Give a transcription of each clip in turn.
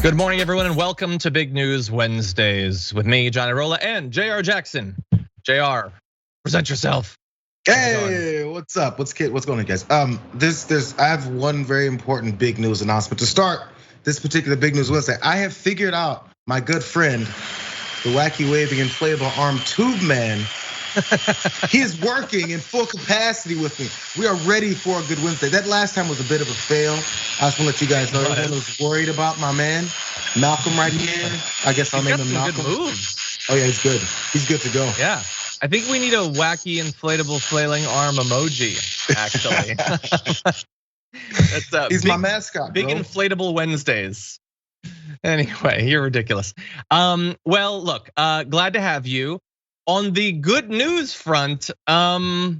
Good morning, everyone, and welcome to Big News Wednesdays with me, John Irola, and Jayar Jackson. Jayar, present yourself. Hey, what's up? What's going on, guys? I have one very important big news announcement to start this particular Big News Wednesday. I have figured out my good friend, the wacky waving inflatable arm tube man. He is working in full capacity with me. We are ready for a good Wednesday. That last time was a bit of a fail. I just want to let you guys know everyone was worried about my man, Malcolm, right here. I guess I'll name him Malcolm. Good moves. Oh yeah, he's good. He's good to go. Yeah, I think we need a wacky inflatable flailing arm emoji. Actually, that's he's my mascot. Big bro. Inflatable Wednesdays. Anyway, you're ridiculous. Well, look, glad to have you. On the good news front, no.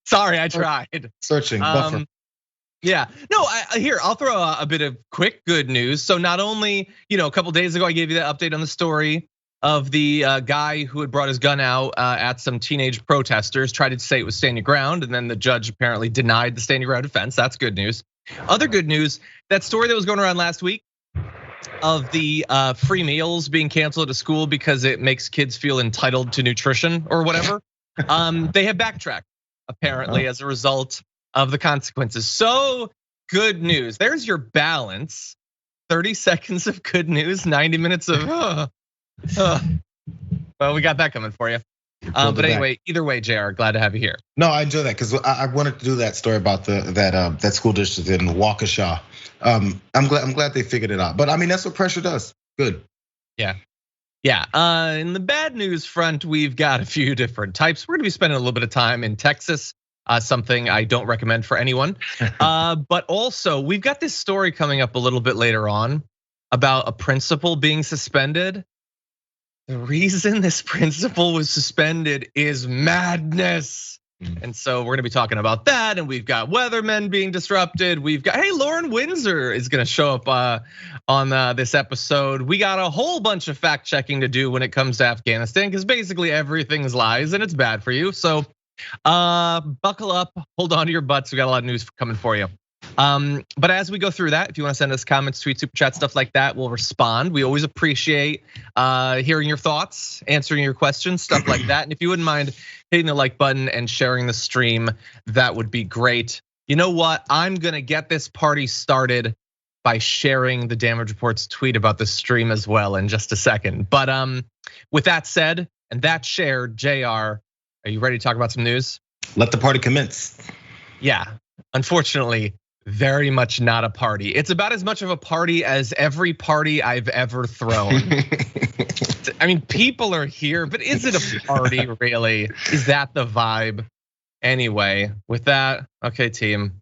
Sorry, I tried. Searching, buffer. Yeah, no, here, I'll throw a bit of quick good news. So not only, a couple days ago, I gave you the update on the story of the guy who had brought his gun out at some teenage protesters, tried to say it was stand your ground, and then the judge apparently denied the stand your ground defense. That's good news. Other good news, that story that was going around last week of the free meals being canceled at a school because it makes kids feel entitled to nutrition or whatever. They have backtracked apparently as a result of the consequences. So good news. There's your balance. 30 seconds of good news, 90 minutes of well, we got that coming for you. But anyway, either way, Jayar, glad to have you here. No, I enjoy that because I wanted to do that story about that school district in Waukesha. I'm glad they figured it out. But I mean, that's what pressure does. Good. Yeah. In the bad news front, we've got a few different types. We're gonna be spending a little bit of time in Texas, something I don't recommend for anyone. But also, we've got this story coming up a little bit later on about a principal being suspended. The reason this principal was suspended is madness. And so we're gonna be talking about that, and we've got weathermen being disrupted. We've got, hey, Lauren Windsor is gonna show up on this episode. We got a whole bunch of fact checking to do when it comes to Afghanistan, because basically everything's lies and it's bad for you. So buckle up, hold on to your butts. We got a lot of news coming for you. But as we go through that, if you want to send us comments, tweets, super chat, stuff like that, we'll respond. We always appreciate hearing your thoughts, answering your questions, stuff like that. And if you wouldn't mind hitting the like button and sharing the stream, that would be great. You know what? I'm gonna get this party started by sharing the Damage Report's tweet about the stream as well in just a second. But with that said, and that shared, Jayar, are you ready to talk about some news? Let the party commence. Yeah, unfortunately, very much not a party. It's about as much of a party as every party I've ever thrown. I mean, people are here, but is it a party really? Is that the vibe? Anyway, with that, okay, team,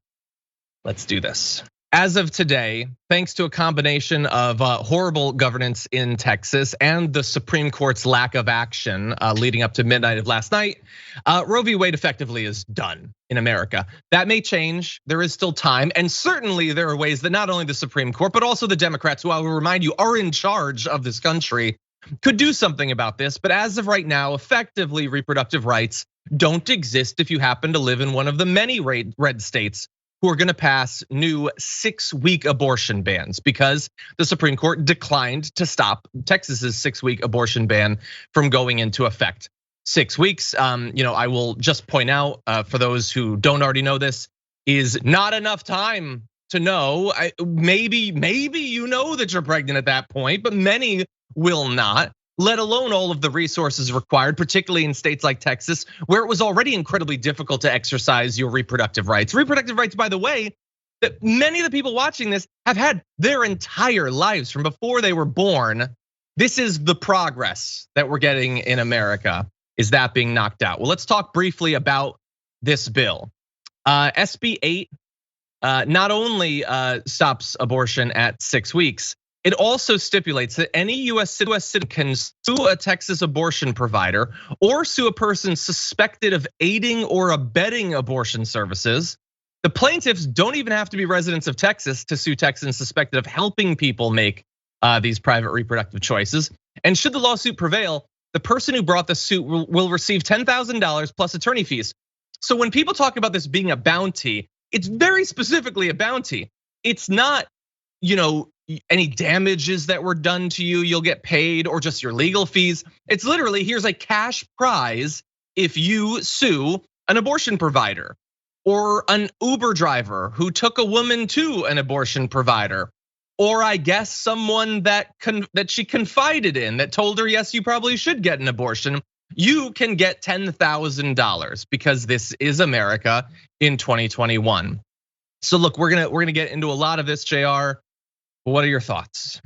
let's do this. As of today, thanks to a combination of horrible governance in Texas and the Supreme Court's lack of action leading up to midnight of last night, Roe v. Wade effectively is done in America. That may change, there is still time, and certainly there are ways that not only the Supreme Court, but also the Democrats, who I will remind you are in charge of this country, could do something about this. But as of right now, effectively reproductive rights don't exist if you happen to live in one of the many red states who are gonna pass new 6-week abortion bans, because the Supreme Court declined to stop Texas's 6-week abortion ban from going into effect. 6 weeks, I will just point out for those who don't already know this, is not enough time to know. Maybe you know that you're pregnant at that point, but many will not, let alone all of the resources required, particularly in states like Texas, where it was already incredibly difficult to exercise your reproductive rights. Reproductive rights, by the way, that many of the people watching this have had their entire lives from before they were born. This is the progress that we're getting in America, is that being knocked out. Well, let's talk briefly about this bill. SB 8 not only stops abortion at 6 weeks, it also stipulates that any US citizen can sue a Texas abortion provider or sue a person suspected of aiding or abetting abortion services. The plaintiffs don't even have to be residents of Texas to sue Texans suspected of helping people make these private reproductive choices. And should the lawsuit prevail, the person who brought the suit will receive $10,000 plus attorney fees. So when people talk about this being a bounty, it's very specifically a bounty. It's not, any damages that were done to you, you'll get paid, or just your legal fees. It's literally, here's a cash prize if you sue an abortion provider or an Uber driver who took a woman to an abortion provider, or I guess someone that she confided in that told her, yes, you probably should get an abortion. You can get $10,000 because this is America in 2021. So look, we're gonna get into a lot of this, Jayar. What are your thoughts?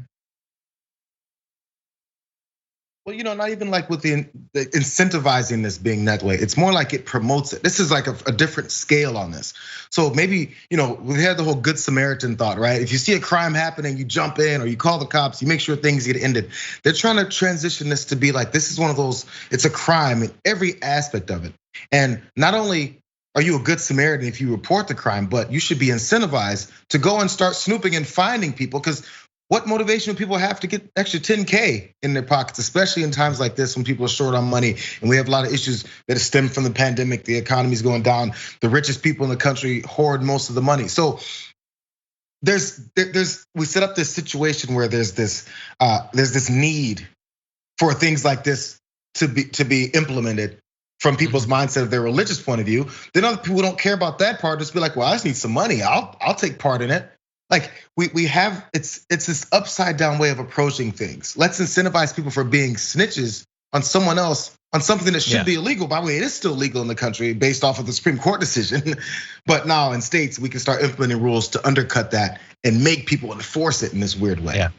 Well, not even like with the incentivizing this being that way. It's more like it promotes it. This is like a different scale on this. So maybe, we had the whole Good Samaritan thought, right? If you see a crime happening, you jump in or you call the cops, you make sure things get ended. They're trying to transition this to be like, this is one of those, it's a crime in every aspect of it. And not only are you a good Samaritan if you report the crime, but you should be incentivized to go and start snooping and finding people, because what motivation do people have to get extra 10K in their pockets, especially in times like this when people are short on money and we have a lot of issues that stem from the pandemic, the economy's going down, the richest people in the country hoard most of the money. So we set up this situation where there's this need for things like this to be implemented from people's mindset of their religious point of view. Then other people who don't care about that part just be like, well, I just need some money. I'll take part in it. Like we have, it's this upside down way of approaching things. Let's incentivize people for being snitches on someone else on something that should be illegal. By the way, it is still legal in the country based off of the Supreme Court decision. But now in states, we can start implementing rules to undercut that and make people enforce it in this weird way.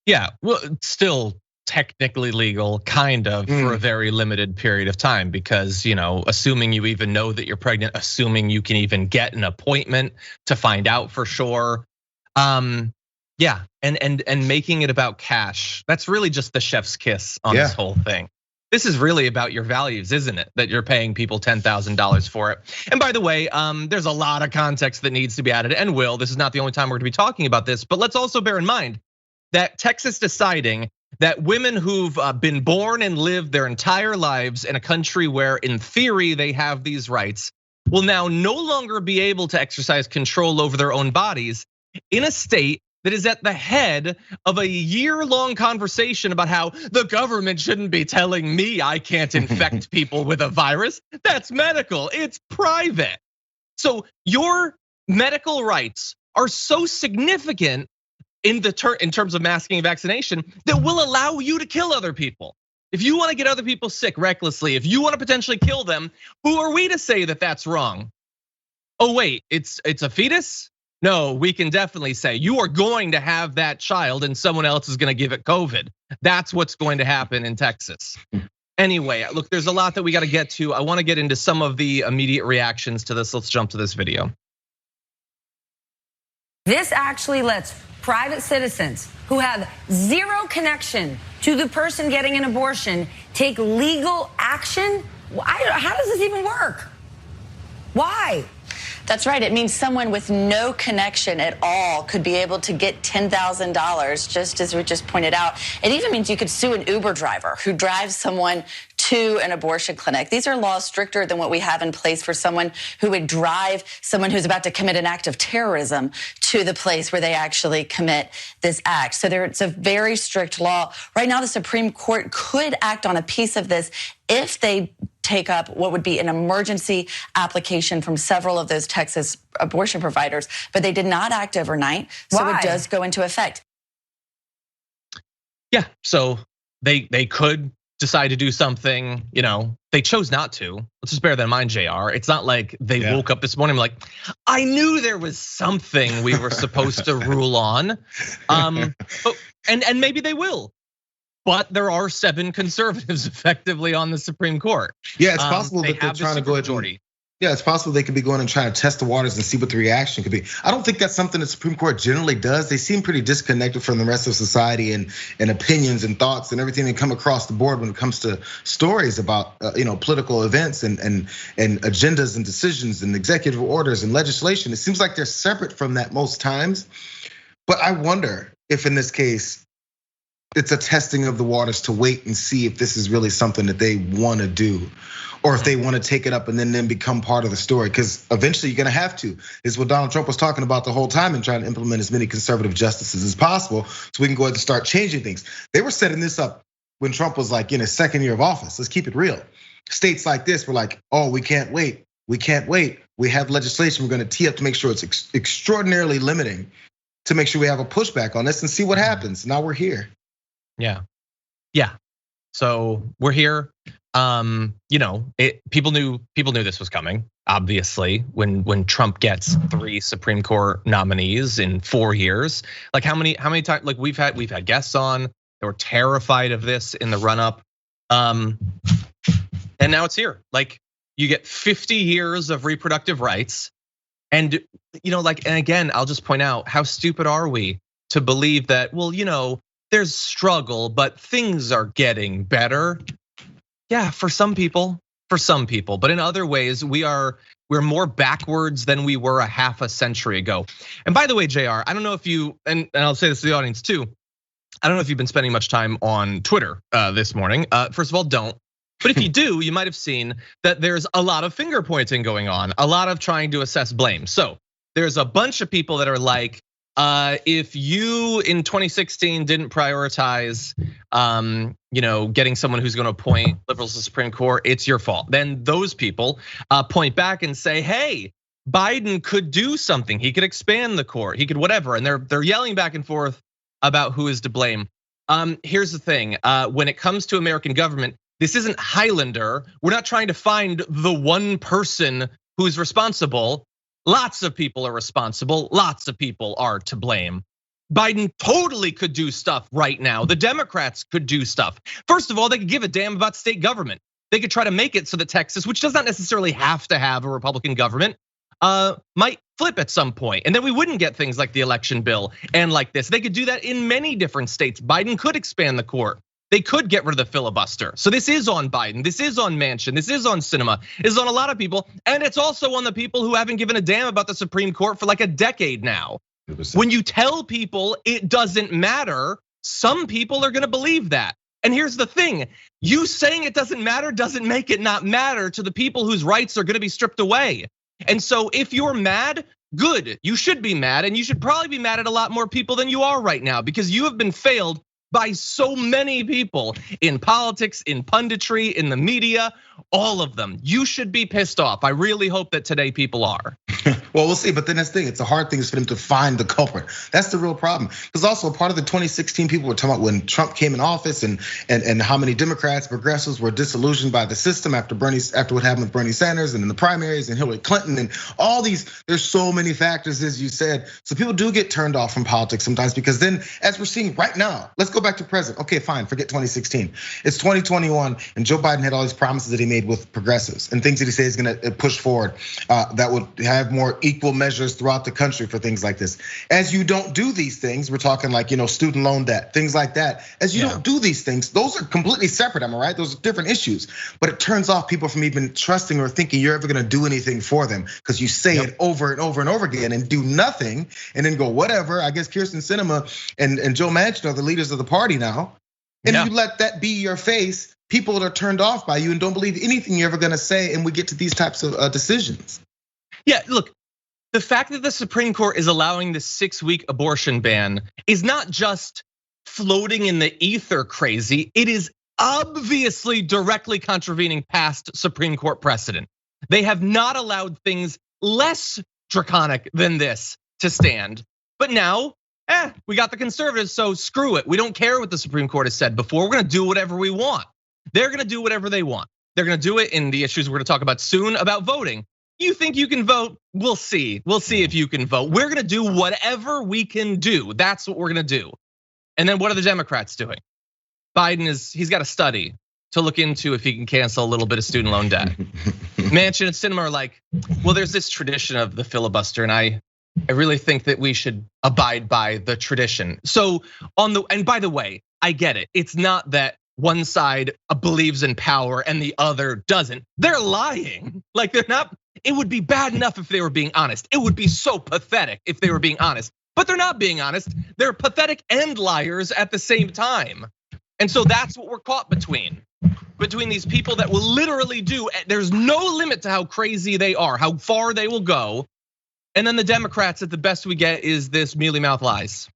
Yeah, well, it's still technically legal, kind of, for a very limited period of time, because assuming you even know that you're pregnant, assuming you can even get an appointment to find out for sure. Yeah, and making it about cash. That's really just the chef's kiss on this whole thing. This is really about your values, isn't it? That you're paying people $10,000 for it. And by the way, there's a lot of context that needs to be added, and this is not the only time we're gonna be talking about this, but let's also bear in mind that Texas deciding that women who've been born and lived their entire lives in a country where in theory they have these rights will now no longer be able to exercise control over their own bodies in a state that is at the head of a year-long conversation about how the government shouldn't be telling me I can't infect people with a virus. That's medical, it's private. So your medical rights are so significant in terms of masking and vaccination that will allow you to kill other people. If you want to get other people sick recklessly, if you want to potentially kill them, who are we to say that that's wrong? Oh wait, it's a fetus? No, we can definitely say you are going to have that child and someone else is gonna give it COVID. That's what's going to happen in Texas. Anyway, look, there's a lot that we gotta get to. I wanna get into some of the immediate reactions to this. Let's jump to this video. This actually lets private citizens who have zero connection to the person getting an abortion take legal action. How does this even work? Why? That's right. It means someone with no connection at all could be able to get $10,000, just as we just pointed out. It even means you could sue an Uber driver who drives someone to an abortion clinic. These are laws stricter than what we have in place for someone who would drive someone who's about to commit an act of terrorism to the place where they actually commit this act. So it's a very strict law. Right now, the Supreme Court could act on a piece of this if they take up what would be an emergency application from several of those Texas abortion providers, but they did not act overnight, so it does go into effect. Yeah, so they could decide to do something, they chose not to. Let's just bear that in mind, Jayar. It's not like they woke up this morning like, I knew there was something we were supposed to rule on. And maybe they will. But there are 7 conservatives effectively on the Supreme Court. Yeah, it's possible that they're trying to go ahead and, it's possible they could be going and trying to test the waters and see what the reaction could be. I don't think that's something the Supreme Court generally does. They seem pretty disconnected from the rest of society and opinions and thoughts and everything that come across the board when it comes to stories about political events and agendas and decisions and executive orders and legislation. It seems like they're separate from that most times. But I wonder if in this case, it's a testing of the waters to wait and see if this is really something that they want to do, or if they want to take it up and then become part of the story. Because eventually you're gonna have to. Is what Donald Trump was talking about the whole time, and trying to implement as many conservative justices as possible so we can go ahead and start changing things. They were setting this up when Trump was like in his second year of office. Let's keep it real. States like this were like, oh, we can't wait. We can't wait. We have legislation we're gonna tee up to make sure it's extraordinarily limiting, to make sure we have a pushback on this and see what happens. Now we're here. Yeah. So we're here. People knew this was coming. Obviously, when Trump gets 3 Supreme Court nominees in 4 years, like how many times? Like we've had guests on that were terrified of this in the run up, and now it's here. Like you get 50 years of reproductive rights, and and again, I'll just point out, how stupid are we to believe that? Well, there's struggle, but things are getting better. Yeah, for some people, but in other ways, we're more backwards than we were a half a century ago. And by the way, Jayar, I don't know if you, and I'll say this to the audience too, I don't know if you've been spending much time on Twitter this morning. First of all, don't. But if you do, you might have seen that there's a lot of finger pointing going on, a lot of trying to assess blame. So there's a bunch of people that are like, if you in 2016 didn't prioritize, getting someone who's going to appoint liberals to the Supreme Court, it's your fault. Then those people point back and say, hey, Biden could do something. He could expand the court. He could whatever. And they're yelling back and forth about who is to blame. Here's the thing: when it comes to American government, this isn't Highlander. We're not trying to find the one person who's responsible. Lots of people are responsible. Lots of people are to blame. Biden totally could do stuff right now. The Democrats could do stuff. First of all, they could give a damn about state government. They could try to make it so that Texas, which does not necessarily have to have a Republican government, might flip at some point. And then we wouldn't get things like the election bill and like this. They could do that in many different states. Biden could expand the court. They could get rid of the filibuster. So this is on Biden, this is on Manchin, this is on Sinema, is on a lot of people. And it's also on the people who haven't given a damn about the Supreme Court for like a decade now. 100%. When you tell people it doesn't matter, some people are gonna believe that. And here's the thing, you saying it doesn't matter doesn't make it not matter to the people whose rights are gonna be stripped away. And so if you're mad, good, you should be mad, and you should probably be mad at a lot more people than you are right now, because you have been failed by so many people in politics, in punditry, in the media, all of them. You should be pissed off. I really hope that today people are. Well, we'll see, but then that's the thing. It's a hard thing is for them to find the culprit. That's the real problem. Because also part of the 2016 people were talking about when Trump came in office and how many Democrats, progressives were disillusioned by the system after what happened with Bernie Sanders and in the primaries and Hillary Clinton and all these. There's so many factors, as you said. So people do get turned off from politics sometimes, because then, as we're seeing right now, let's go back to present. Okay, fine, forget 2016. It's 2021, and Joe Biden had all these promises that he made with progressives and things that he said he's gonna push forward that would have more equal measures throughout the country for things like this. As you don't do these things, we're talking like student loan debt, things like that. As you don't do these things, those are completely separate, am I right? Those are different issues. But it turns off people from even trusting or thinking you're ever gonna do anything for them, because you say it over and over and over again and do nothing, and then go whatever. I guess Kirsten Sinema and Joe Manchin are the leaders of the party now, and you let that be your face. People that are turned off by you and don't believe anything you're ever gonna say, and we get to these types of decisions. Yeah, look, the fact that the Supreme Court is allowing the 6-week abortion ban is not just floating in the ether crazy. It is obviously directly contravening past Supreme Court precedent. They have not allowed things less draconic than this to stand. But now, we got the conservatives, so screw it. We don't care what the Supreme Court has said before. We're gonna do whatever we want. They're gonna do whatever they want. They're gonna do it in the issues we're gonna talk about soon about voting. You think you can vote? We'll see. We'll see if you can vote. We're gonna do whatever we can do. That's what we're gonna do. And then what are the Democrats doing? He's got a study to look into if he can cancel a little bit of student loan debt. Manchin and Sinema are like, well, there's this tradition of the filibuster, and I really think that we should abide by the tradition. So and by the way, I get it. It's not that one side believes in power and the other doesn't. They're lying. Like they're not. It would be bad enough if they were being honest. It would be so pathetic if they were being honest. but they're not being honest. They're pathetic and liars at the same time. And so that's what we're caught between these people that will literally do, there's no limit to how crazy they are, how far they will go. And then the Democrats, that the best we get is this mealy mouth lies.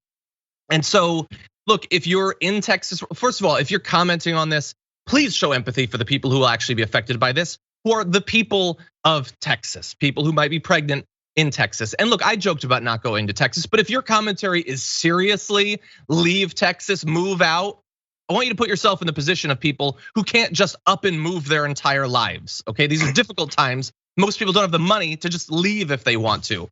And so, look, if you're in Texas, first of all, if you're commenting on this, please show empathy for the people who will actually be affected by this, who are the people of Texas, people who might be pregnant in Texas. And look, I joked about not going to Texas, but if your commentary is seriously leave Texas, move out, I want you to put yourself in the position of people who can't just up and move their entire lives, okay? These are difficult times. Most people don't have the money to just leave if they want to.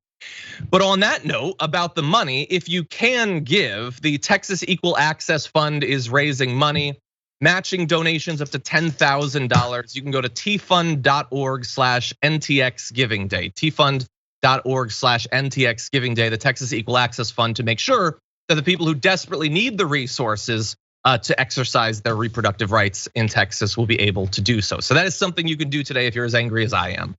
But on that note, about the money, if you can give, the Texas Equal Access Fund is raising money, matching donations up to $10,000. You can go to tfund.org/NTX Giving Day, tfund.org/NTX Giving Day, the Texas Equal Access Fund, to make sure that the people who desperately need the resources to exercise their reproductive rights in Texas will be able to do so. So that is something you can do today if you're as angry as I am.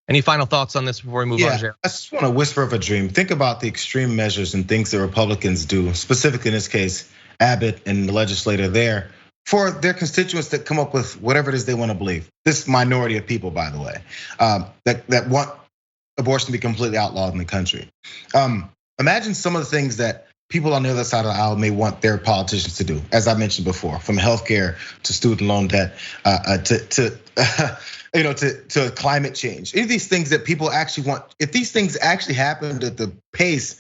Any final thoughts on this before we move on, Jayar? I just want to whisper of a dream. Think about the extreme measures and things that Republicans do, specifically in this case, Abbott and the legislator there, for their constituents that come up with whatever it is they want to believe. This minority of people, by the way, that want abortion to be completely outlawed in the country. Imagine some of the things that people on the other side of the aisle may want their politicians to do, as I mentioned before, from healthcare to student loan debt, to climate change. Any of these things that people actually want, if these things actually happened at the pace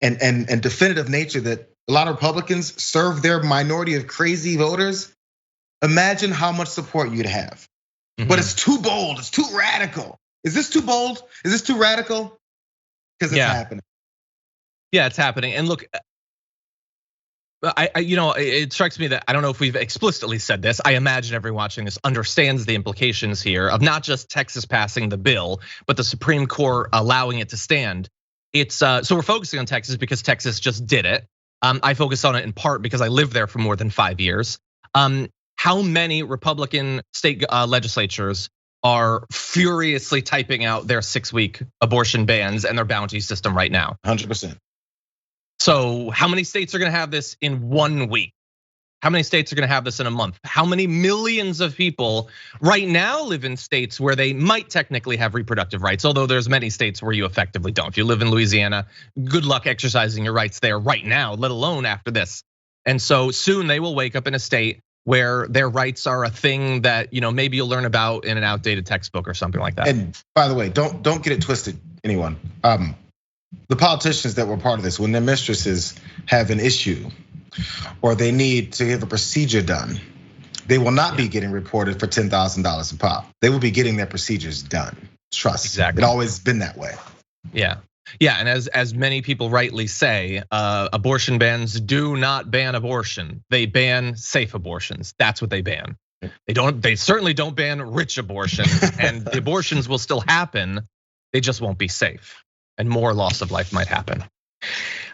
and definitive nature that a lot of Republicans serve their minority of crazy voters, imagine how much support you'd have. But it's too bold, it's too radical. Is this too bold? Is this too radical? Because it's happening. Yeah, it's happening. And look, it strikes me that I don't know if we've explicitly said this. I imagine everyone watching this understands the implications here of not just Texas passing the bill, but the Supreme Court allowing it to stand. It's so we're focusing on Texas because Texas just did it. I focus on it in part because I lived there for more than 5 years. How many Republican state legislatures are furiously typing out their 6-week abortion bans and their bounty system right now? 100%. So how many states are gonna have this in 1 week? How many states are gonna have this in a month? How many millions of people right now live in states where they might technically have reproductive rights, although there's many states where you effectively don't. If you live in Louisiana, good luck exercising your rights there right now, let alone after this. And so soon they will wake up in a state where their rights are a thing that maybe you'll learn about in an outdated textbook or something like that. And by the way, don't get it twisted, anyone. The politicians that were part of this, when their mistresses have an issue or they need to have a procedure done, they will not be getting reported for $10,000 a pop. They will be getting their procedures done. Trust. Exactly. It's always been that way. Yeah, and as many people rightly say, abortion bans do not ban abortion. They ban safe abortions. That's what they ban. They certainly don't ban rich abortion, and the abortions will still happen. They just won't be safe. And more loss of life might happen.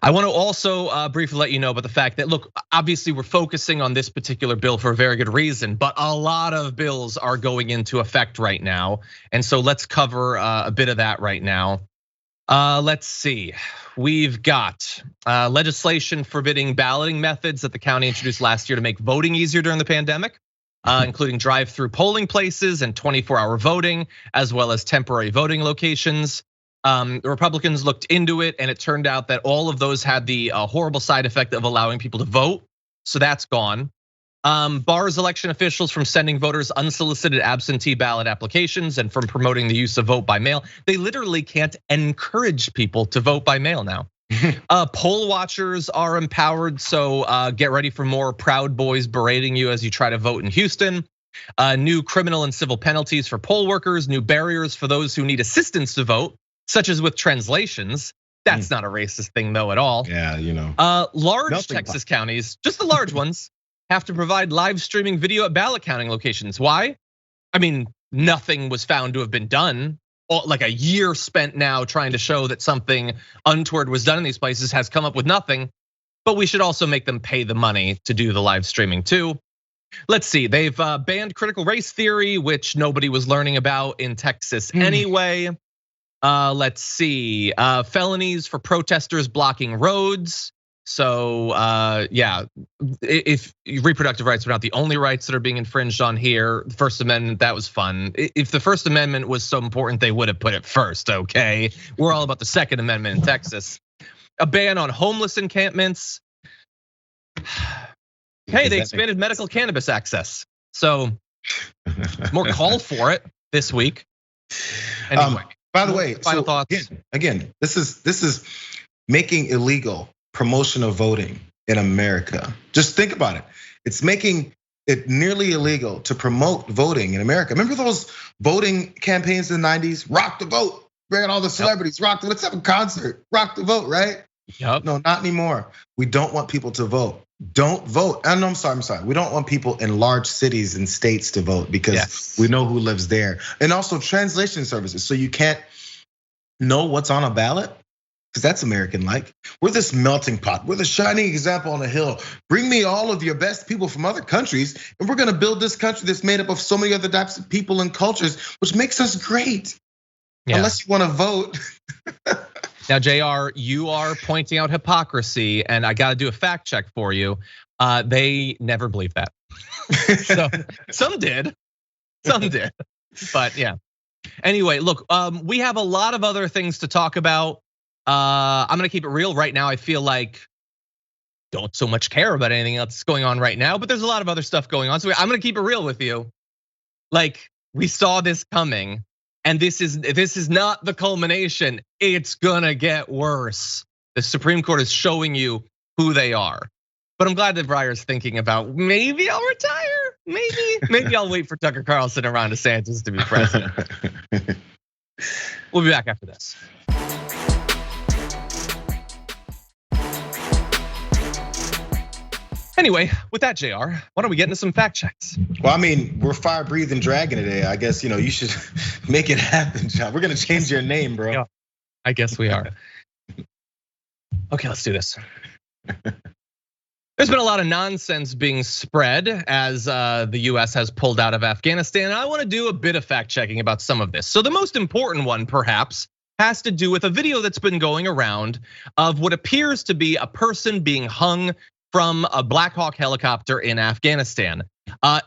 I want to also briefly let you know about the fact that, look, obviously we're focusing on this particular bill for a very good reason, but a lot of bills are going into effect right now. And so let's cover a bit of that right now. Let's see, we've got legislation forbidding balloting methods that the county introduced last year to make voting easier during the pandemic, including drive-through polling places and 24-hour voting, as well as temporary voting locations. The Republicans looked into it, and it turned out that all of those had the horrible side effect of allowing people to vote. So that's gone. Bars election officials from sending voters unsolicited absentee ballot applications and from promoting the use of vote by mail. They literally can't encourage people to vote by mail now. Poll watchers are empowered, so get ready for more Proud Boys berating you as you try to vote in Houston. New criminal and civil penalties for poll workers, new barriers for those who need assistance to vote, such as with translations. That's not a racist thing though at all. Yeah, large Texas counties, just the large ones, have to provide live streaming video at ballot counting locations. Why? I mean, nothing was found to have been done. Like a year spent now trying to show that something untoward was done in these places has come up with nothing. But we should also make them pay the money to do the live streaming too. Let's see, they've banned critical race theory, which nobody was learning about in Texas anyway. Let's see, felonies for protesters blocking roads. So yeah, if reproductive rights are not the only rights that are being infringed on here, the First Amendment, that was fun. If the First Amendment was so important, they would have put it first, okay? We're all about the Second Amendment in Texas. A ban on homeless encampments. Hey, they expanded medical cannabis access. So more call for it this week. Anyway. By the way, final thoughts. Again, this is making illegal promotion of voting in America. Just think about it. It's making it nearly illegal to promote voting in America. Remember those voting campaigns in the 90s? Rock the vote. Bring out all the celebrities. Rock the, let's have a concert. Rock the vote, right? Yep. No, not anymore. We don't want people to vote. Don't vote. And I'm sorry. We don't want people in large cities and states to vote because we know who lives there. And also translation services. So you can't know what's on a ballot because that's American-like. We're this melting pot. We're the shining example on a hill. Bring me all of your best people from other countries, and we're gonna build this country that's made up of so many other types of people and cultures, which makes us great. Yeah. Unless you wanna vote. Now, Jayar, you are pointing out hypocrisy, and I gotta do a fact check for you. They never believed that. So some did, but yeah. Anyway, look, we have a lot of other things to talk about. I'm gonna keep it real right now. I feel like don't so much care about anything else that's going on right now, but there's a lot of other stuff going on. So I'm gonna keep it real with you. Like, we saw this coming, and this is not the culmination. It's gonna get worse. The Supreme Court is showing you who they are. But I'm glad that Breyer's thinking about maybe I'll retire. Maybe I'll wait for Tucker Carlson and Ron DeSantis to be president. We'll be back after this. Anyway, with that, Jayar, why don't we get into some fact checks? Well, I mean, we're fire breathing dragon today. I guess you should make it happen, John. We're gonna change your name, bro. Yeah, I guess we are. Okay, let's do this. There's been a lot of nonsense being spread as the US has pulled out of Afghanistan. I want to do a bit of fact checking about some of this. So the most important one, perhaps, has to do with a video that's been going around of what appears to be a person being hung from a Black Hawk helicopter in Afghanistan.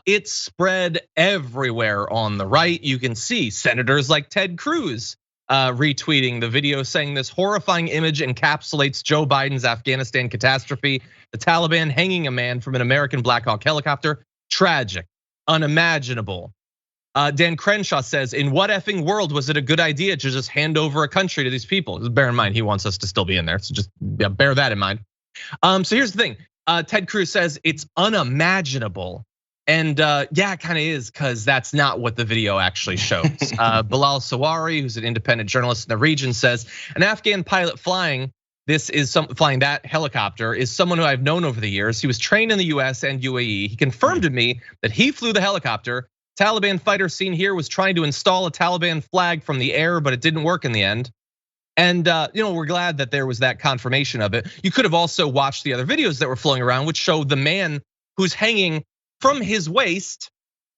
It's spread everywhere on the right. You can see senators like Ted Cruz retweeting the video, saying this horrifying image encapsulates Joe Biden's Afghanistan catastrophe. The Taliban hanging a man from an American Black Hawk helicopter. Tragic, unimaginable. Dan Crenshaw says, in what effing world was it a good idea to just hand over a country to these people? Just bear in mind, he wants us to still be in there, so just bear that in mind. So here's the thing. Ted Cruz says it's unimaginable. And yeah, it kind of is, because that's not what the video actually shows. Bilal Sawari, who's an independent journalist in the region, says an Afghan pilot flying that helicopter is someone who I've known over the years. He was trained in the US and UAE. He confirmed to me that he flew the helicopter. Taliban fighter seen here was trying to install a Taliban flag from the air, but it didn't work in the end. And we're glad that there was that confirmation of it. You could have also watched the other videos that were flowing around, which show the man who's hanging from his waist,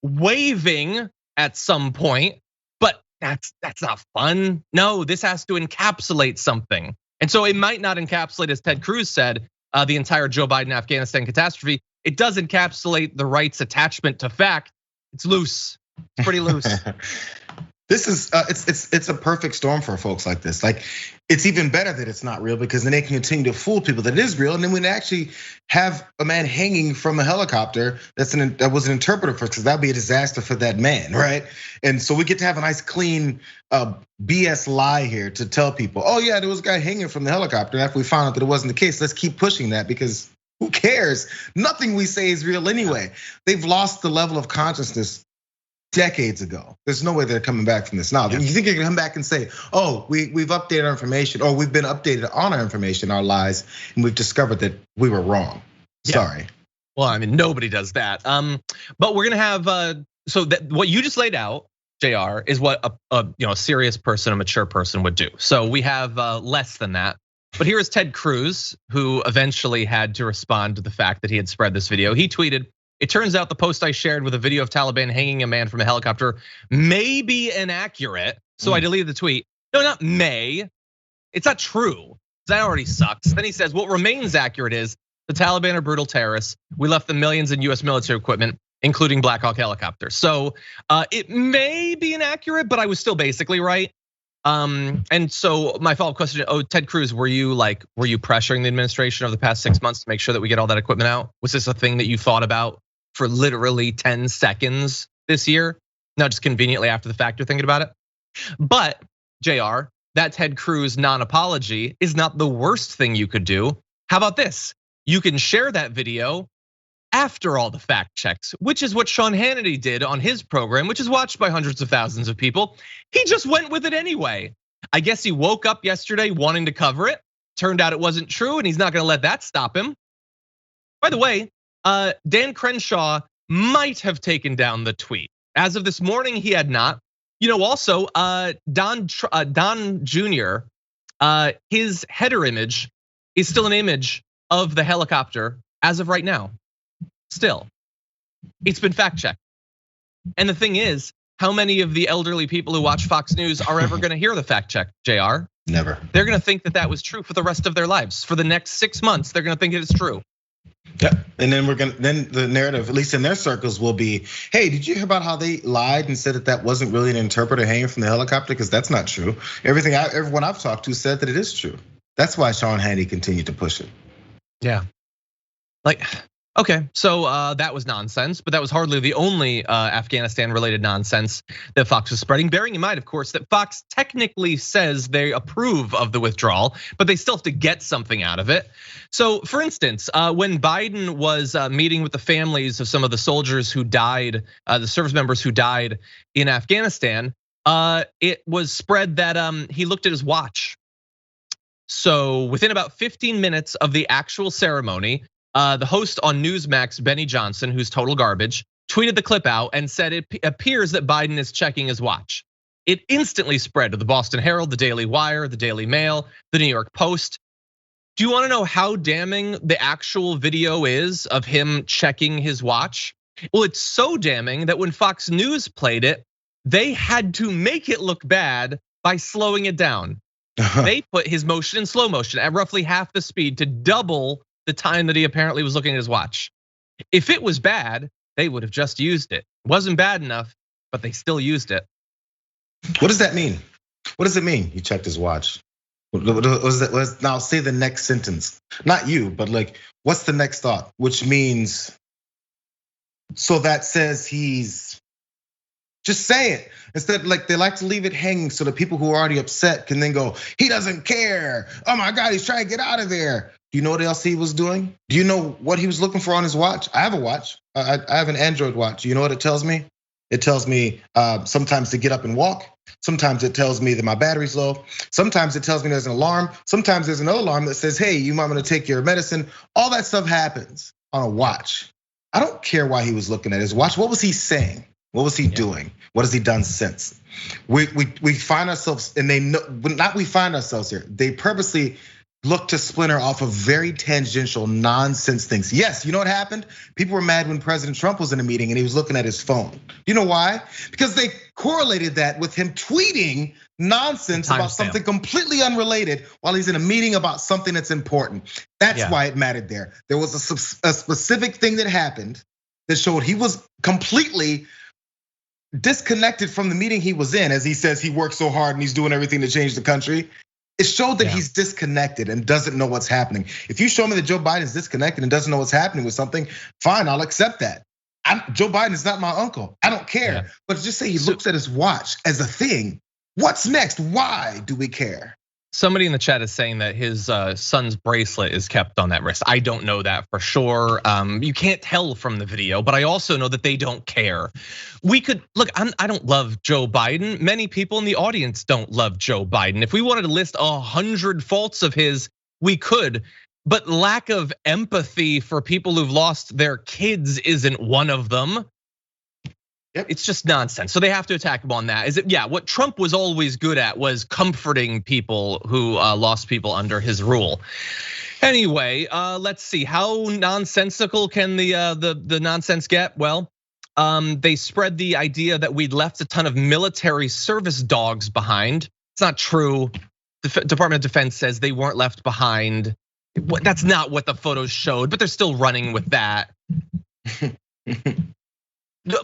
waving at some point. But that's not fun. No, this has to encapsulate something. And so it might not encapsulate, as Ted Cruz said, the entire Joe Biden Afghanistan catastrophe. It does encapsulate the right's attachment to fact. It's loose. It's pretty loose. This is it's a perfect storm for folks like this. Like, it's even better that it's not real, because then they can continue to fool people that it is real, and then we actually have a man hanging from a helicopter that was an interpreter for, because that'd be a disaster for that man, right? And so we get to have a nice clean BS lie here to tell people, oh yeah, there was a guy hanging from the helicopter. And after we found out that it wasn't the case, let's keep pushing that, because who cares? Nothing we say is real anyway. They've lost the level of consciousness decades ago. There's no way they're coming back from this now. You think you're gonna come back and say, oh, we've updated our information, or we've been updated on our information, our lies, and we've discovered that we were wrong. Sorry. Well, I mean, nobody does that. But we're gonna have, so that what you just laid out, Jayar, is what a serious person, a mature person would do. So we have less than that. But here is Ted Cruz, who eventually had to respond to the fact that he had spread this video. He tweeted, it turns out the post I shared with a video of Taliban hanging a man from a helicopter may be inaccurate. So I deleted the tweet. No, not may. It's not true. That already sucks. Then he says, what remains accurate is the Taliban are brutal terrorists. We left them millions in US military equipment, including Black Hawk helicopters. So it may be inaccurate, but I was still basically right. And so my follow-up question, Ted Cruz, were you pressuring the administration over the past 6 months to make sure that we get all that equipment out? Was this a thing that you thought about for literally 10 seconds this year? Not just conveniently after the fact you're thinking about it? But Jayar, that Ted Cruz non-apology is not the worst thing you could do. How about this? You can share that video after all the fact checks, which is what Sean Hannity did on his program, which is watched by hundreds of thousands of people. He just went with it anyway. I guess he woke up yesterday wanting to cover it. Turned out it wasn't true, and he's not gonna let that stop him. By the way, Dan Crenshaw might have taken down the tweet. As of this morning, he had not. Also, Don Jr., his header image is still an image of the helicopter as of right now. Still, it's been fact checked. And the thing is, how many of the elderly people who watch Fox News are ever gonna hear the fact check, JR? Never. They're gonna think that was true for the rest of their lives. For the next 6 months, they're gonna think it's true. Yeah, and then the narrative, at least in their circles, will be, hey, did you hear about how they lied and said that wasn't really an interpreter hanging from the helicopter? Because that's not true. Everyone I've talked to said that it is true. That's why Sean Hannity continued to push it. Yeah, okay, so that was nonsense, but that was hardly the only Afghanistan-related nonsense that Fox was spreading. Bearing in mind, of course, that Fox technically says they approve of the withdrawal, but they still have to get something out of it. So, for instance, when Biden was meeting with the families of some of the soldiers who died, the service members who died in Afghanistan, it was spread that he looked at his watch. So, within about 15 minutes of the actual ceremony, the host on Newsmax, Benny Johnson, who's total garbage, tweeted the clip out and said it appears that Biden is checking his watch. It instantly spread to the Boston Herald, the Daily Wire, the Daily Mail, the New York Post. Do you wanna know how damning the actual video is of him checking his watch? Well, it's so damning that when Fox News played it, they had to make it look bad by slowing it down. They put his motion in slow motion at roughly half the speed to double the time that he apparently was looking at his watch. If it was bad, they would have just used it. It wasn't bad enough, but they still used it. What does that mean? What does it mean? He checked his watch. Now say the next sentence. Not you, but what's the next thought? Which means, so that says he's, just say it. Instead, they like to leave it hanging so the people who are already upset can then go, he doesn't care. Oh my God, he's trying to get out of there. Do you know what else he was doing? Do you know what he was looking for on his watch? I have a watch. I have an Android watch. You know what it tells me? It tells me sometimes to get up and walk. Sometimes it tells me that my battery's low. Sometimes it tells me there's an alarm. Sometimes there's another alarm that says, hey, you might want to take your medicine. All that stuff happens on a watch. I don't care why he was looking at his watch. What was he saying? What was he doing? What has he done since? We find ourselves, and they know, not we find ourselves here. They purposely look to splinter off of very tangential nonsense things. Yes, you know what happened? People were mad when President Trump was in a meeting and he was looking at his phone. You know why? Because they correlated that with him tweeting nonsense about something completely unrelated while he's in a meeting about something that's important. That's why it mattered there. There was a specific thing that happened that showed he was completely disconnected from the meeting he was in. As he says, he worked so hard and he's doing everything to change the country. It showed that he's disconnected and doesn't know what's happening. If you show me that Joe Biden is disconnected and doesn't know what's happening with something, fine, I'll accept that. Joe Biden is not my uncle. I don't care. But just say he looks at his watch as a thing. What's next? Why do we care? Somebody in the chat is saying that his son's bracelet is kept on that wrist. I don't know that for sure. You can't tell from the video, but I also know that they don't care. We could look. I don't love Joe Biden. Many people in the audience don't love Joe Biden. If we wanted to list 100 faults of his, we could. But lack of empathy for people who've lost their kids isn't one of them. It's just nonsense. So they have to attack him on that. What Trump was always good at was comforting people who lost people under his rule. Anyway, let's see, how nonsensical can the nonsense get? Well, they spread the idea that we'd left a ton of military service dogs behind. It's not true. The Department of Defense says they weren't left behind. That's not what the photos showed, but they're still running with that.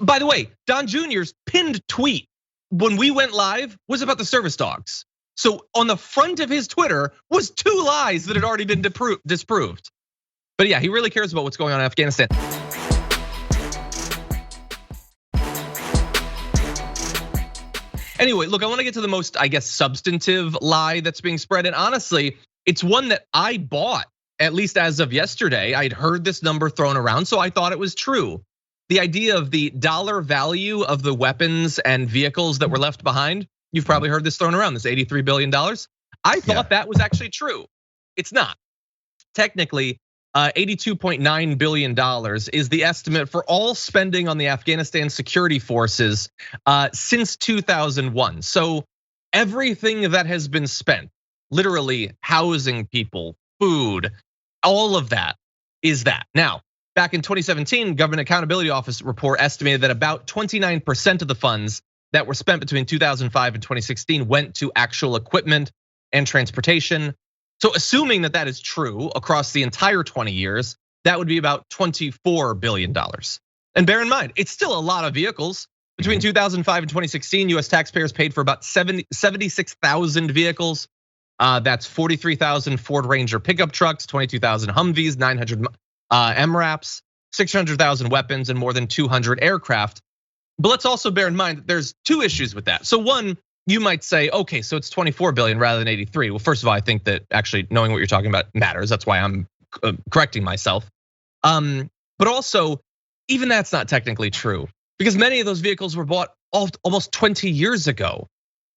By the way, Don Jr.'s pinned tweet when we went live was about the service dogs. So on the front of his Twitter was 2 lies that had already been disproved. But yeah, he really cares about what's going on in Afghanistan. Anyway, look, I want to get to the most, I guess, substantive lie that's being spread. And honestly, it's one that I bought, at least as of yesterday. I'd heard this number thrown around, so I thought it was true. The idea of the dollar value of the weapons and vehicles that were left behind, you've probably heard this thrown around, this $83 billion. I thought that was actually true. It's not. Technically, $82.9 billion is the estimate for all spending on the Afghanistan security forces since 2001. So everything that has been spent, literally housing people, food, all of that is that. Now, back in 2017, Government Accountability Office report estimated that about 29% of the funds that were spent between 2005 and 2016 went to actual equipment and transportation. So assuming that that is true across the entire 20 years, that would be about $24 billion. And bear in mind, it's still a lot of vehicles. Between 2005 and 2016, US taxpayers paid for about 76,000 vehicles. That's 43,000 Ford Ranger pickup trucks, 22,000 Humvees, 900 MRAPs, 600,000 weapons, and more than 200 aircraft. But let's also bear in mind that there's 2 issues with that. So one, you might say, okay, so it's 24 billion rather than 83. Well, first of all, I think that actually knowing what you're talking about matters. That's why I'm correcting myself. But also, even that's not technically true because many of those vehicles were bought almost 20 years ago.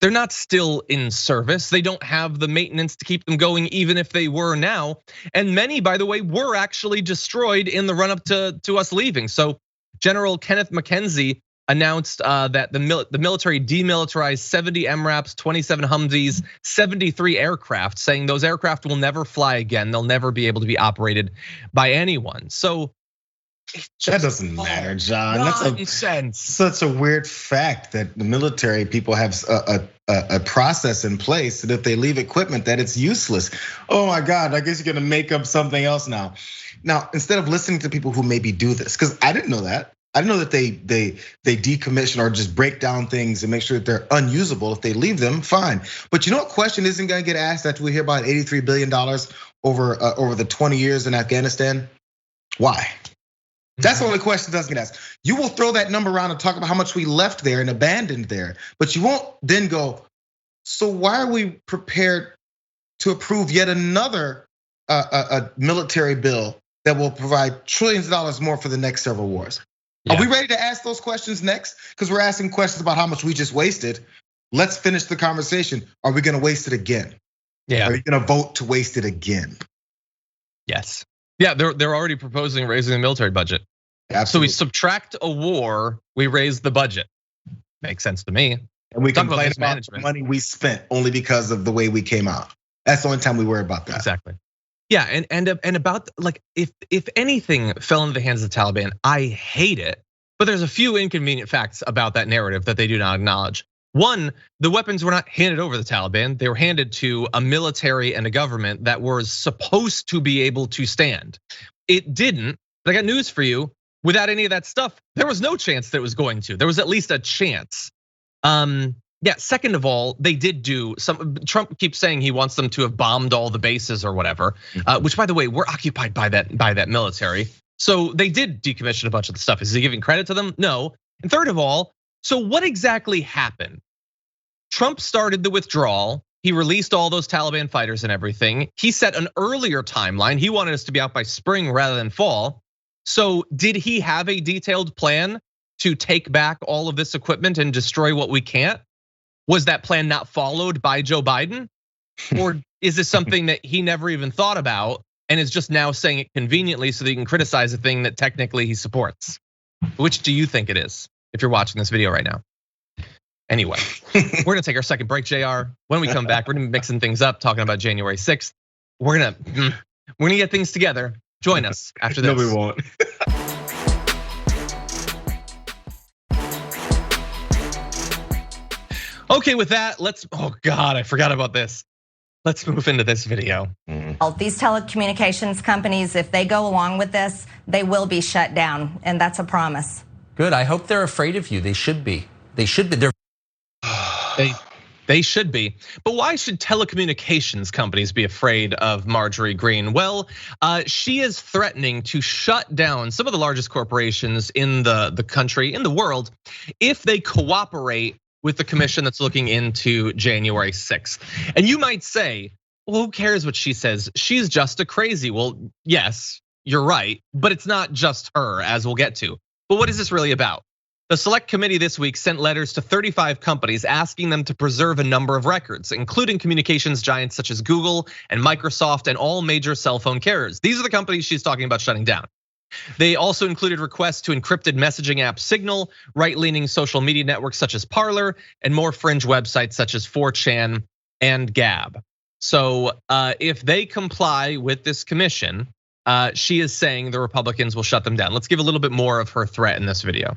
They're not still in service. They don't have the maintenance to keep them going, even if they were now. And many, by the way, were actually destroyed in the run up to us leaving. So General Kenneth McKenzie announced that the military demilitarized 70 MRAPs, 27 Humvees, 73 aircraft, saying those aircraft will never fly again. They'll never be able to be operated by anyone. So that doesn't matter, John. Nonsense. That's such a weird fact that the military people have a process in place that if they leave equipment that it's useless. Oh my God, I guess you're gonna make up something else now. Now, instead of listening to people who maybe do this, because I didn't know that. I didn't know that they decommission or just break down things and make sure that they're unusable. If they leave them, fine. But you know what question isn't gonna get asked after we hear about $83 billion over the 20 years in Afghanistan? Why? That's the only question that doesn't get asked. You will throw that number around and talk about how much we left there and abandoned there, but you won't then go, so why are we prepared to approve yet another military bill that will provide trillions of dollars more for the next several wars? Yeah. Are we ready to ask those questions next? Because we're asking questions about how much we just wasted. Let's finish the conversation. Are we gonna waste it again? Yeah. Are you gonna vote to waste it again? Yes. Yeah, they're already proposing raising the military budget. Absolutely. So we subtract a war, we raise the budget. Makes sense to me. And we complain about the money we spent only because of the way we came out. That's the only time we worry about that. Exactly. Yeah, and about like if anything fell into the hands of the Taliban, I hate it. But there's a few inconvenient facts about that narrative that they do not acknowledge. One, the weapons were not handed over to the Taliban. They were handed to a military and a government that was supposed to be able to stand. It didn't, but I got news for you. Without any of that stuff, there was no chance that it was going to. There was at least a chance. Yeah, second of all, they did do some, Trump keeps saying he wants them to have bombed all the bases or whatever, which by the way, we're occupied by that military. So they did decommission a bunch of the stuff. Is he giving credit to them? No. And third of all, so what exactly happened? Trump started the withdrawal. He released all those Taliban fighters and everything. He set an earlier timeline. He wanted us to be out by spring rather than fall. So did he have a detailed plan to take back all of this equipment and destroy what we can't? Was that plan not followed by Joe Biden? Or is this something that he never even thought about and is just now saying it conveniently so that he can criticize a thing that technically he supports? Which do you think it is if you're watching this video right now? Anyway, we're gonna take our second break, Jayar. When we come back, we're gonna be mixing things up, talking about January 6th. We're gonna get things together. Join us after this. No, we won't. Okay, with that, oh God, I forgot about this. Let's move into this video. These telecommunications companies, if they go along with this, they will be shut down, and that's a promise. Good, I hope they're afraid of you. They should be. They should be. They should be. But why should telecommunications companies be afraid of Marjorie Greene? Well, she is threatening to shut down some of the largest corporations in the country, in the world, if they cooperate with the commission that's looking into January 6th. And you might say, well, who cares what she says? She's just a crazy. Well, yes, you're right, but it's not just her, as we'll get to. But what is this really about? The select committee this week sent letters to 35 companies asking them to preserve a number of records, including communications giants such as Google and Microsoft and all major cell phone carriers. These are the companies she's talking about shutting down. They also included requests to encrypted messaging app Signal, right-leaning social media networks such as Parler, and more fringe websites such as 4chan and Gab. So if they comply with this commission, she is saying the Republicans will shut them down. Let's give a little bit more of her threat in this video.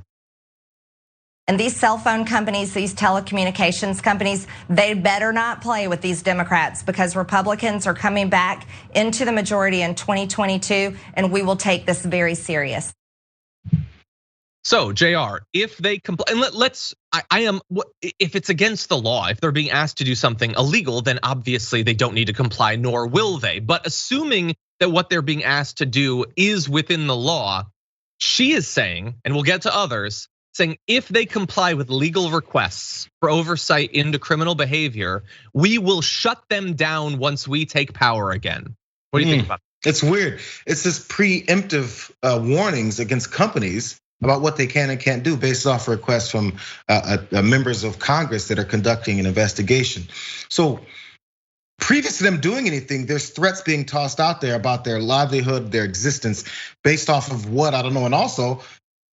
And these cell phone companies, these telecommunications companies, they better not play with these Democrats, because Republicans are coming back into the majority in 2022, and we will take this very serious. So Jayar, if they comply, and if it's against the law, if they're being asked to do something illegal, then obviously they don't need to comply, nor will they. But assuming that what they're being asked to do is within the law, she is saying, and we'll get to others, saying if they comply with legal requests for oversight into criminal behavior, we will shut them down once we take power again. What do you think about that? It's weird. It's this preemptive warnings against companies about what they can and can't do based off requests from members of Congress that are conducting an investigation. So previous to them doing anything, there's threats being tossed out there about their livelihood, their existence, based off of what, I don't know. And also,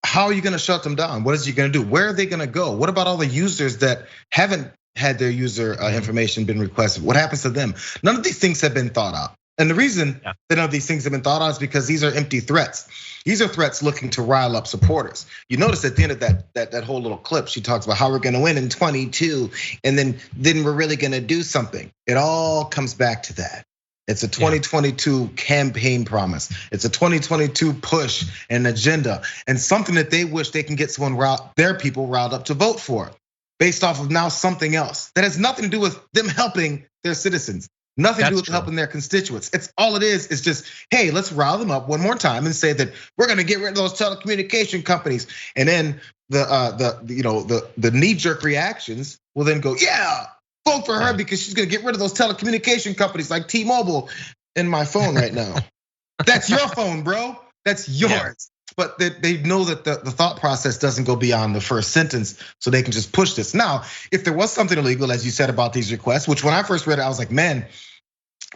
how are you gonna shut them down? What is you gonna do? Where are they gonna go? What about all the users that haven't had their user information been requested? What happens to them? None of these things have been thought out. And the reason that none of these things have been thought out is because these are empty threats. These are threats looking to rile up supporters. You notice at the end of that whole little clip, she talks about how we're gonna win in 22, and then we're really gonna do something. It all comes back to that. It's a 2022 campaign promise. It's a 2022 push and agenda, and something that they wish they can get their people riled up to vote for, based off of now something else that has nothing to do with them helping their citizens, nothing to do with helping their constituents. It's all it is just, hey, let's rile them up one more time and say that we're gonna get rid of those telecommunication companies, and then the knee-jerk reactions will then go, yeah, vote for her because she's gonna get rid of those telecommunication companies like T-Mobile in my phone right now. That's your phone, bro. That's yours. Yeah. But they know that the thought process doesn't go beyond the first sentence, so they can just push this. Now, if there was something illegal, as you said about these requests, which when I first read it, I was like, man,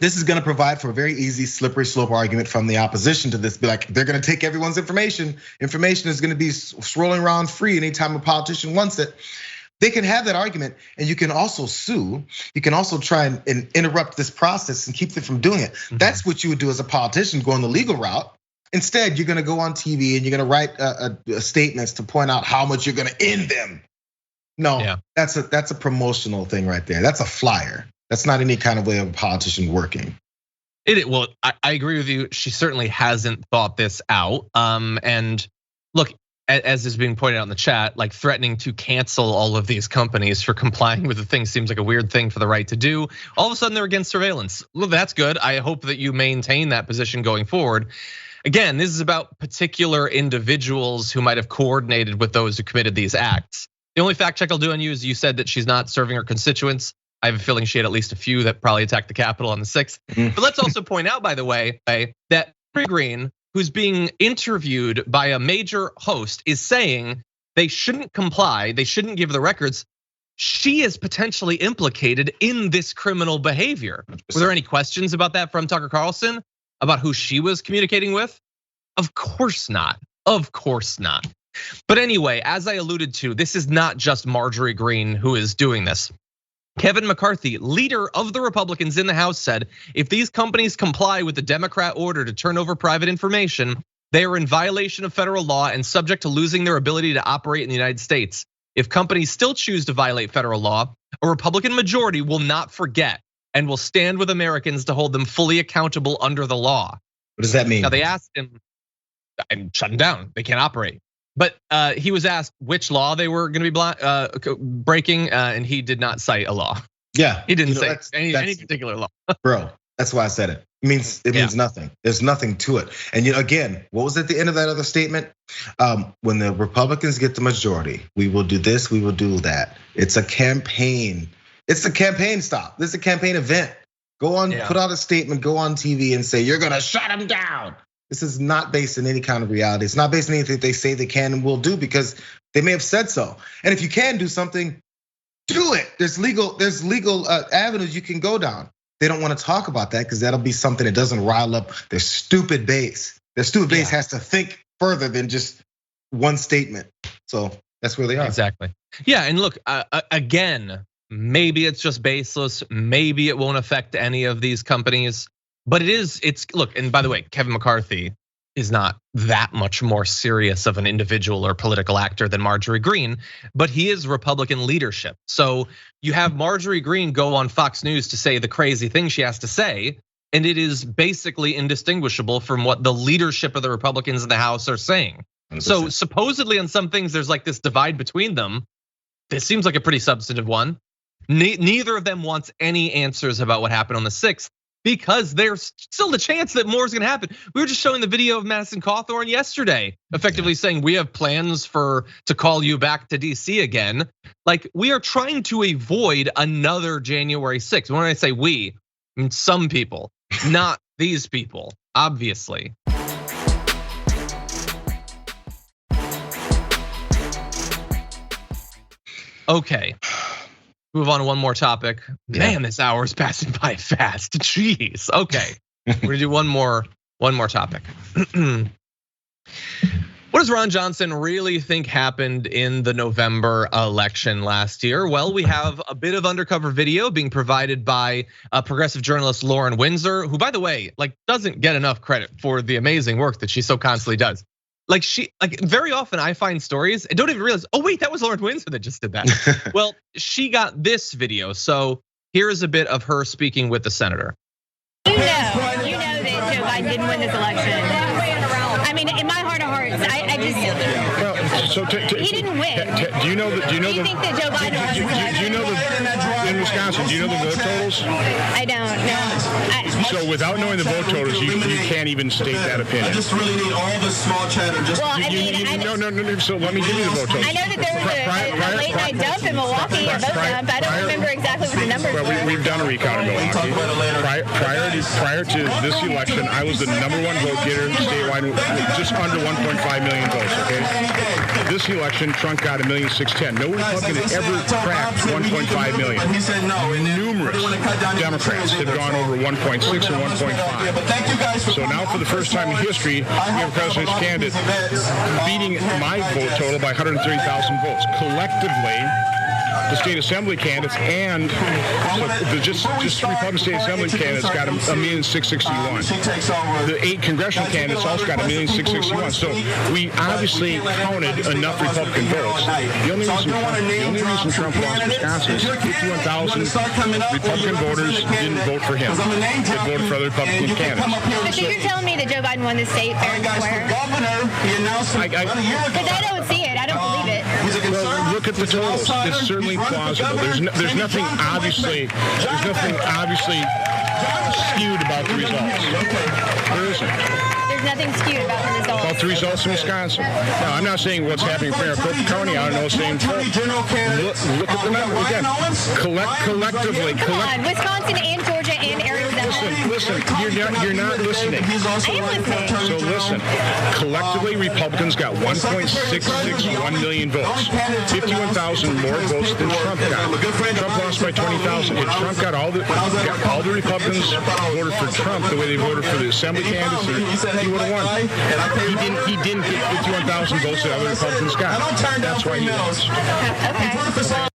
this is gonna provide for a very easy slippery slope argument from the opposition to this. Be like, they're gonna take everyone's information. Information is gonna be swirling around free anytime a politician wants it. They can have that argument, and you can also sue. You can also try and interrupt this process and keep them from doing it. That's what you would do as a politician, going the legal route. Instead, you're gonna go on TV and you're gonna write statements to point out how much you're gonna end them. No, that's a promotional thing right there. That's a flyer. That's not any kind of way of a politician working. Well, I agree with you. She certainly hasn't thought this out. And look, as is being pointed out in the chat, like threatening to cancel all of these companies for complying with the thing seems like a weird thing for the right to do. All of a sudden they're against surveillance. Well, that's good. I hope that you maintain that position going forward. Again, this is about particular individuals who might have coordinated with those who committed these acts. The only fact check I'll do on you is you said that she's not serving her constituents. I have a feeling she had at least a few that probably attacked the Capitol on the 6th. But let's also point out, by the way, that Greene, who's being interviewed by a major host, is saying they shouldn't comply, they shouldn't give the records. She is potentially implicated in this criminal behavior. Were there any questions about that from Tucker Carlson about who she was communicating with? Of course not, of course not. But anyway, as I alluded to, this is not just Marjorie Greene who is doing this. Kevin McCarthy, leader of the Republicans in the House, said if these companies comply with the Democrat order to turn over private information, they are in violation of federal law and subject to losing their ability to operate in the United States. If companies still choose to violate federal law, A Republican majority will not forget and will stand with Americans to hold them fully accountable under the law. What does that mean? Now they asked him, I'm shutting down, they can't operate. But he was asked which law they were gonna be breaking, and he did not cite a law. Yeah, he didn't say any particular law. Bro, that's why I said it. It means nothing. There's nothing to it. And again, what was at the end of that other statement? When the Republicans get the majority, we will do this, we will do that. It's a campaign. It's a campaign stop. This is a campaign event. Go on, put out a statement, go on TV and say, you're gonna shut them down. This is not based in any kind of reality. It's not based on anything they say they can and will do because they may have said so. And if you can do something, do it. There's legal avenues you can go down. They don't want to talk about that because that'll be something that doesn't rile up their stupid base. Their stupid base has to think further than just one statement. So that's where they are. Exactly. Yeah, and look, again, maybe it's just baseless. Maybe it won't affect any of these companies. But look, and by the way, Kevin McCarthy is not that much more serious of an individual or political actor than Marjorie Greene, but he is Republican leadership. So you have Marjorie Greene go on Fox News to say the crazy thing she has to say, and it is basically indistinguishable from what the leadership of the Republicans in the House are saying. 100%. So supposedly on some things, there's like this divide between them. This seems like a pretty substantive one. Neither of them wants any answers about what happened on the 6th. Because there's still the chance that more is gonna happen. We were just showing the video of Madison Cawthorn yesterday, effectively saying we have plans to call you back to DC again. Like we are trying to avoid another January 6th. When I say we, I mean some people, not these people, obviously. Okay. Move on to one more topic. Man, this hour is passing by fast. Jeez. Okay, we're gonna do one more topic. What does Ron Johnson really think happened in the November election last year? Well, we have a bit of undercover video being provided by progressive journalist Lauren Windsor, who, by the way, doesn't get enough credit for the amazing work that she so constantly does. Very often I find stories and don't even realize, oh wait, that was Lauren Windsor that just did that. Well, she got this video. So here is a bit of her speaking with the senator. You know that Joe Biden didn't win this election. I mean, in my heart of hearts, I just. He didn't win. Do you know that? Do you think that Joe Biden won this election? Do you know in Wisconsin? Do you know the vote totals? I don't know. So without knowing the vote totals, you can't even state that opinion. I just really need all the small chatter. No. So let me give you the vote totals. I know that there was a late night dump in Milwaukee, a vote dump. I don't remember exactly what the numbers were. We've done a recount in Milwaukee. Prior to this election, I was the #1 vote getter statewide, just under 1.5 million votes. Okay. This election, Trump got 1,610,000. No Republican had ever cracked 1.5 million. Numerous Democrats have gone over 1.6 and 1.5. So now, for the first time in history, we have a president's candidate beating my vote total by 130,000 votes. Collectively, the state assembly candidates and just Republican state assembly candidates got 1,661,000. The 8 congressional candidates also got 1,661,000. So we obviously counted enough Republican votes. The only reason Trump lost Wisconsin is 51,000 Republican voters didn't vote for him. They voted for other Republican candidates. So you're telling me that Joe Biden won this state fair and square? Because I don't see it. I don't believe it. Well, look at the totals. It's certainly plausible. There's nothing obviously skewed about the results. There isn't. There's nothing skewed about the results. About the results in Wisconsin. Now, I'm not saying what's happening in Maricopa County. I don't know the same. Look at the number again. Collectively. Come on, Wisconsin and Georgia and Arizona. Listen. You're not listening. I am listening. So listen. Collectively, Republicans got 1.661 million votes. 51,000 more votes than Trump got. Trump lost by 20,000. If Trump got all the Republicans voted for Trump the way they voted for the assembly candidates, he would have won. He didn't get 51,000 votes that other Republicans got. That's why he lost. Okay.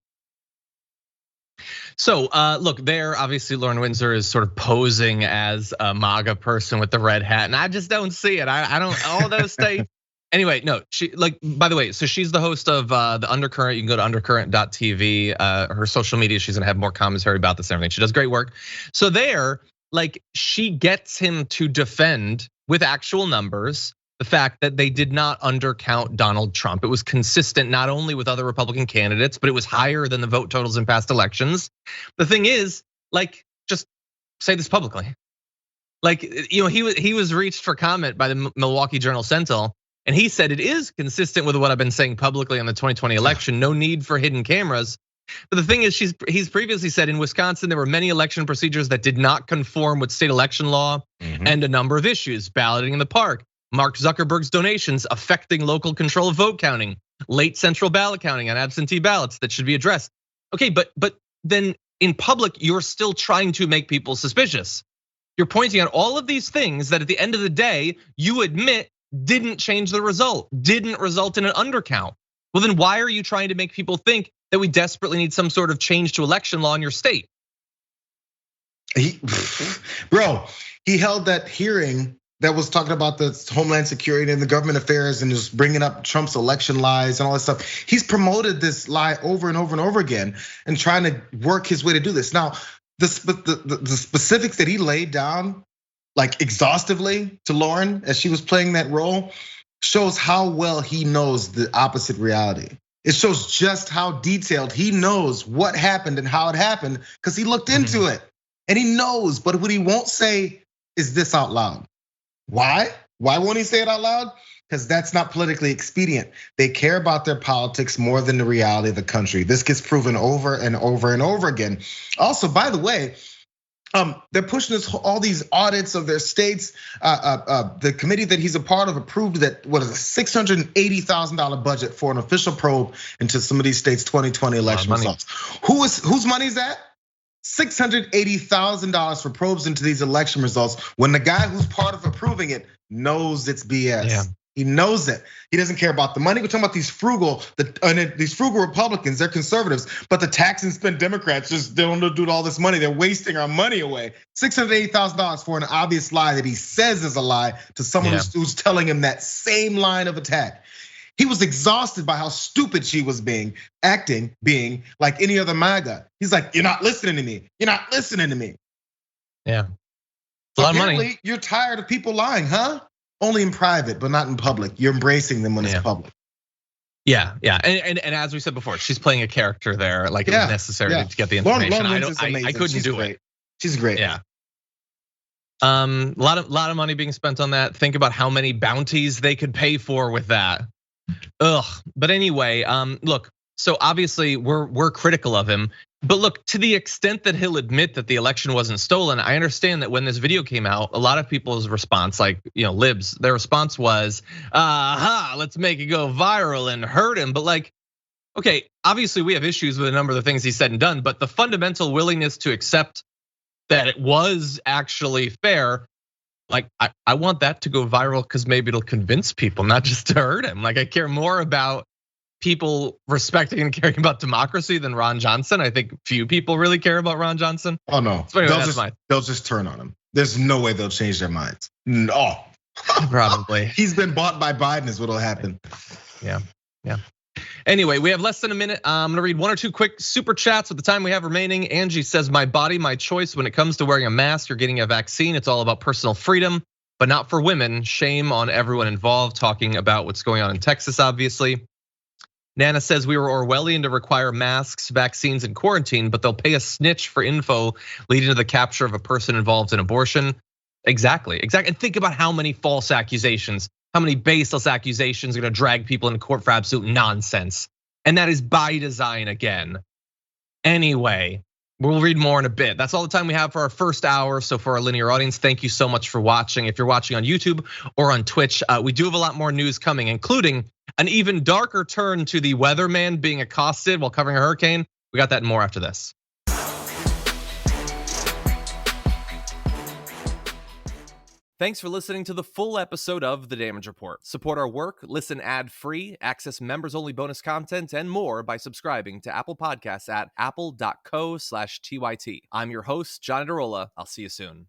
So look, there obviously Lauren Windsor is sort of posing as a MAGA person with the red hat, and I just don't see it. I don't all those states. Anyway, no, she by the way, so she's the host of the Undercurrent. You can go to undercurrent.tv. Her social media, she's gonna have more commentary about this and everything. She does great work. So there, she gets him to defend with actual numbers the fact that they did not undercount Donald Trump. It was consistent not only with other Republican candidates, but it was higher than the vote totals in past elections. The thing is, just say this publicly. He was reached for comment by the Milwaukee Journal-Sentinel, and he said it is consistent with what I've been saying publicly on the 2020 election. No need for hidden cameras. But the thing is, he's previously said in Wisconsin there were many election procedures that did not conform with state election law and a number of issues: balloting in the park, Mark Zuckerberg's donations affecting local control of vote counting, late central ballot counting on absentee ballots that should be addressed. Okay, but then in public you're still trying to make people suspicious. You're pointing out all of these things that at the end of the day you admit didn't change the result, didn't result in an undercount. Well, then why are you trying to make people think that we desperately need some sort of change to election law in your state? He held that hearing that was talking about the Homeland Security and the government affairs and just bringing up Trump's election lies and all that stuff. He's promoted this lie over and over and over again and trying to work his way to do this. Now, the specifics that he laid down, exhaustively to Lauren as she was playing that role, shows how well he knows the opposite reality. It shows just how detailed he knows what happened and how it happened because he looked into it and he knows, but what he won't say is this out loud. Why? Why won't he say it out loud? Because that's not politically expedient. They care about their politics more than the reality of the country. This gets proven over and over and over again. Also, by the way, they're pushing all these audits of their states. The committee that he's a part of approved that what is a $680,000 budget for an official probe into some of these states' 2020 election results. Whose money is that? $680,000 for probes into these election results when the guy who's part of approving it knows it's BS. Yeah. He knows it. He doesn't care about the money. We're talking about these frugal Republicans, they're conservatives, but the tax and spend Democrats just don't do all this money. They're wasting our money away. $680,000 for an obvious lie that he says is a lie to someone who's telling him that same line of attack. He was exhausted by how stupid she was being like any other MAGA. He's like, you're not listening to me. You're not listening to me. Yeah. So a lot of money. You're tired of people lying, huh? Only in private, but not in public. You're embracing them when it's public. Yeah, and as we said before, she's playing a character there, it was necessary to get the information. I couldn't do it. She's great. Yeah. A lot of money being spent on that. Think about how many bounties they could pay for with that. But anyway, look. So obviously we're critical of him, but look, to the extent that he'll admit that the election wasn't stolen, I understand that when this video came out, a lot of people's response, libs, their response was, let's make it go viral and hurt him. But okay, obviously we have issues with a number of the things he said and done, but the fundamental willingness to accept that it was actually fair, I want that to go viral because maybe it'll convince people, not just to hurt him. I care more about people respecting and caring about democracy than Ron Johnson. I think few people really care about Ron Johnson. Oh no, so anyway, they'll just turn on him. There's no way they'll change their minds. No, probably. He's been bought by Biden is what'll happen. Yeah. Anyway, we have less than a minute. I'm gonna read one or two quick super chats with the time we have remaining. Angie says, my body, my choice. When it comes to wearing a mask or getting a vaccine, it's all about personal freedom, but not for women. Shame on everyone involved. Talking about what's going on in Texas, obviously. Nana says we were Orwellian to require masks, vaccines, and quarantine, but they'll pay a snitch for info leading to the capture of a person involved in abortion. Exactly. And think about how many false accusations, how many baseless accusations are gonna drag people into court for absolute nonsense. And that is by design again. Anyway, we'll read more in a bit. That's all the time we have for our first hour. So for our linear audience, thank you so much for watching. If you're watching on YouTube or on Twitch, we do have a lot more news coming, including an even darker turn to the weatherman being accosted while covering a hurricane. We got that and more after this. Thanks for listening to the full episode of The Damage Report. Support our work, listen ad-free, access members-only bonus content, and more by subscribing to Apple Podcasts at apple.co/TYT. I'm your host, John Adarola. I'll see you soon.